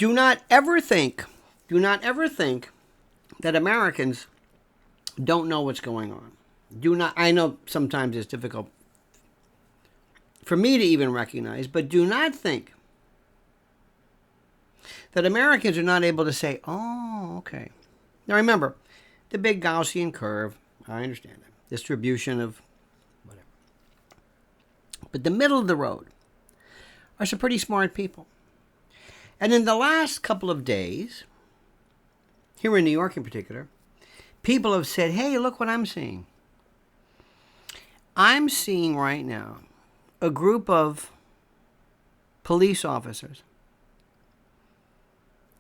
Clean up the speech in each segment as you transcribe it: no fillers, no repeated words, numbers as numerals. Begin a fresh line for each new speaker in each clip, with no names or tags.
do not ever think that Americans don't know what's going on. I know sometimes it's difficult for me to even recognize, but do not think that Americans are not able to say, oh, okay. Now remember, the big Gaussian curve, I understand that. Distribution of whatever. But the middle of the road are some pretty smart people. And in the last couple of days, here in New York in particular, people have said, hey, look what I'm seeing. I'm seeing right now a group of police officers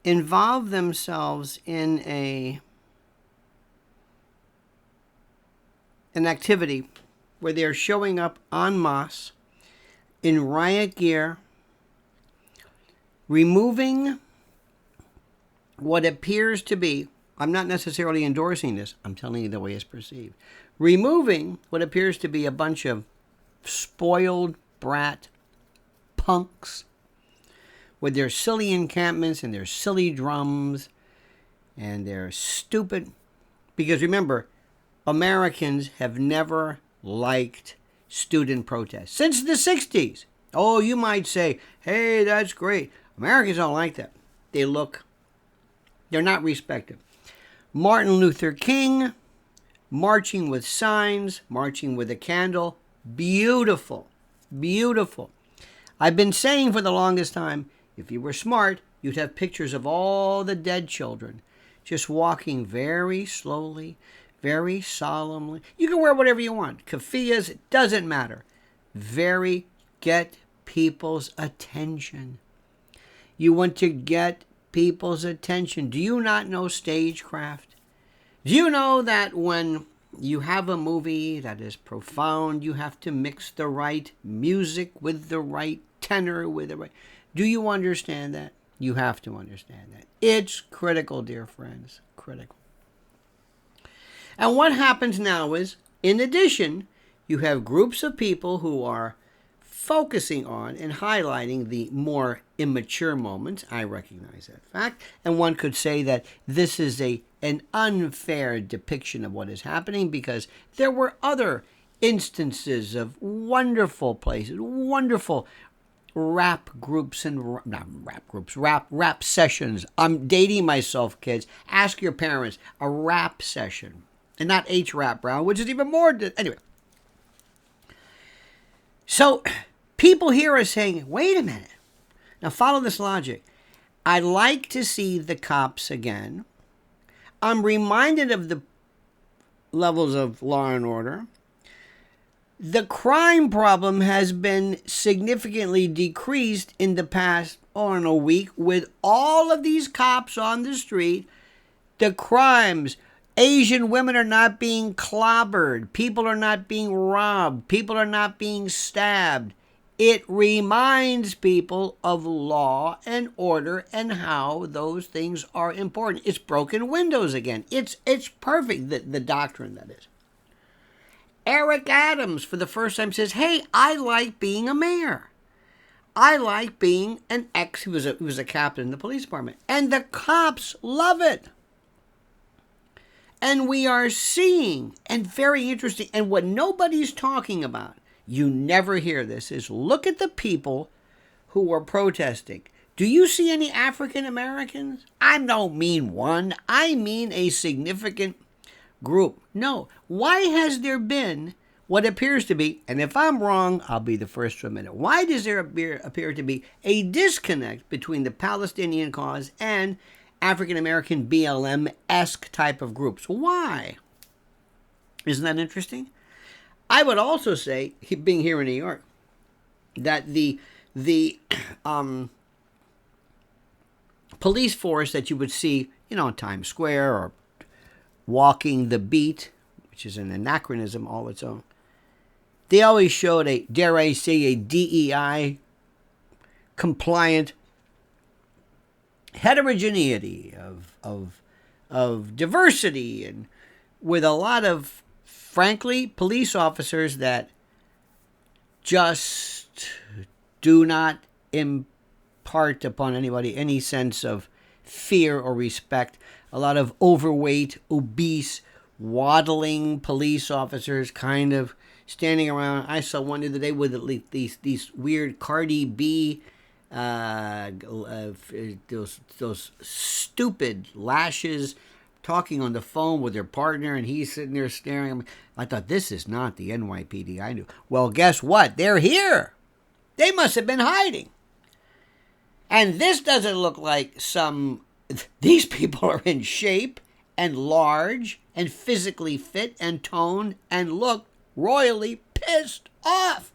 involve themselves in an activity where they're showing up en masse in riot gear, removing what appears to be, I'm not necessarily endorsing this, I'm telling you the way it's perceived, removing what appears to be a bunch of spoiled brat punks with their silly encampments and their silly drums and their stupid... Because remember, Americans have never liked student protests since the 60s. Oh, you might say, hey, that's great. Americans don't like that. They're not respected. Martin Luther King, marching with signs, marching with a candle. Beautiful. Beautiful. I've been saying for the longest time, if you were smart, you'd have pictures of all the dead children just walking very slowly, very solemnly. You can wear whatever you want. Keffiyehs, it doesn't matter. Get people's attention. You want to get people's attention. Do you not know stagecraft? Do you know that when you have a movie that is profound, you have to mix the right music with the right tenor, with the right... Do you understand that? You have to understand that. It's critical, dear friends. Critical. And what happens now is, in addition, you have groups of people who are focusing on and highlighting the more immature moments. I recognize that fact. And one could say that this is an unfair depiction of what is happening because there were other instances of wonderful places, wonderful rap groups and rap sessions. I'm dating myself, kids. Ask your parents. A rap session. And not H-Rap Brown, which is even more... Anyway. So, people here are saying, wait a minute. Now, follow this logic. I'd like to see the cops again. I'm reminded of the levels of law and order. The crime problem has been significantly decreased in the past, in a week, with all of these cops on the street. The crimes... Asian women are not being clobbered. People are not being robbed. People are not being stabbed. It reminds people of law and order and how those things are important. It's broken windows again. It's perfect, the doctrine, that is. Eric Adams, for the first time, says, hey, I like being a mayor. I like being an he was a captain in the police department. And the cops love it. And we are seeing, and very interesting, and what nobody's talking about, you never hear this, is look at the people who are protesting. Do you see any African Americans? I don't mean one. I mean a significant group. No. Why has there been what appears to be, and if I'm wrong, I'll be the first to admit it, why does there appear to be a disconnect between the Palestinian cause and African-American BLM-esque type of groups? Why? Isn't that interesting? I would also say, being here in New York, that the police force that you would see, in Times Square or walking the beat, which is an anachronism all its own, they always showed a DEI compliant heterogeneity of diversity, and with a lot of, frankly, police officers that just do not impart upon anybody any sense of fear or respect. A lot of overweight, obese, waddling police officers kind of standing around. I saw one the other day with these weird Cardi B, those stupid lashes, talking on the phone with their partner, and he's sitting there staring at me. I thought, this is not the NYPD I knew. Well, guess what? They're here. They must have been hiding. And this doesn't look like these people are in shape and large and physically fit and toned and look royally pissed off,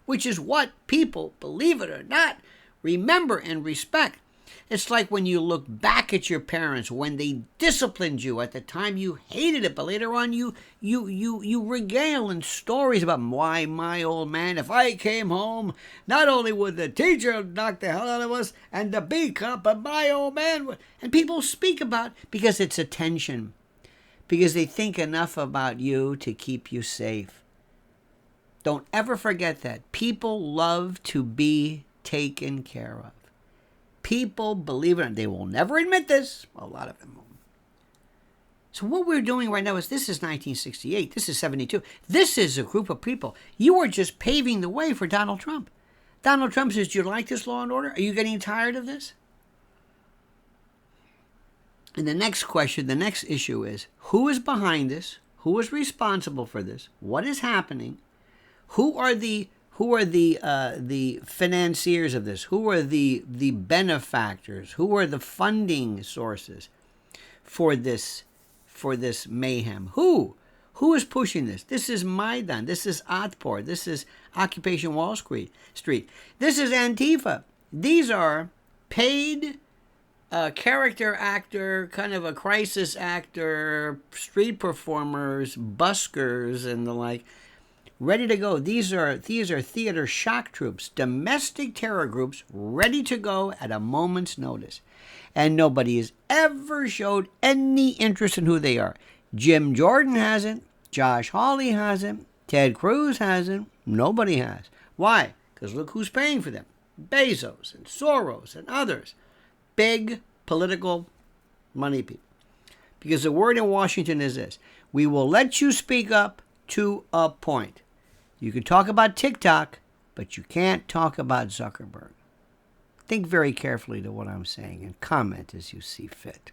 which is what people, believe it or not, remember and respect. It's like when you look back at your parents when they disciplined you at the time you hated it, but later on you regale in stories about why my old man, if I came home, not only would the teacher knock the hell out of us and the B cop, but my old man would. And people speak about it because it's attention, because they think enough about you to keep you safe. Don't ever forget that. People love to be taken care of. People, believe it or not, they will never admit this. A lot of them won't. So what we're doing right now is, this is 1968. This is 72. This is a group of people. You are just paving the way for Donald Trump. Donald Trump says, do you like this law and order? Are you getting tired of this? And the next question, the next issue is, who is behind this? Who is responsible for this? What is happening? Who are the financiers of this? Who are the benefactors? Who are the funding sources for this mayhem? Who is pushing this? This is Maidan. This is Atpor. This is Occupation Wall Street. This is Antifa. These are paid character actor, kind of a crisis actor, street performers, buskers, and the like, ready to go. These are theater shock troops, domestic terror groups, ready to go at a moment's notice. And nobody has ever showed any interest in who they are. Jim Jordan hasn't. Josh Hawley hasn't. Ted Cruz hasn't. Nobody has. Why? Because look who's paying for them. Bezos and Soros and others. Big political money people. Because the word in Washington is this: we will let you speak up to a point. You can talk about TikTok, but you can't talk about Zuckerberg. Think very carefully to what I'm saying and comment as you see fit.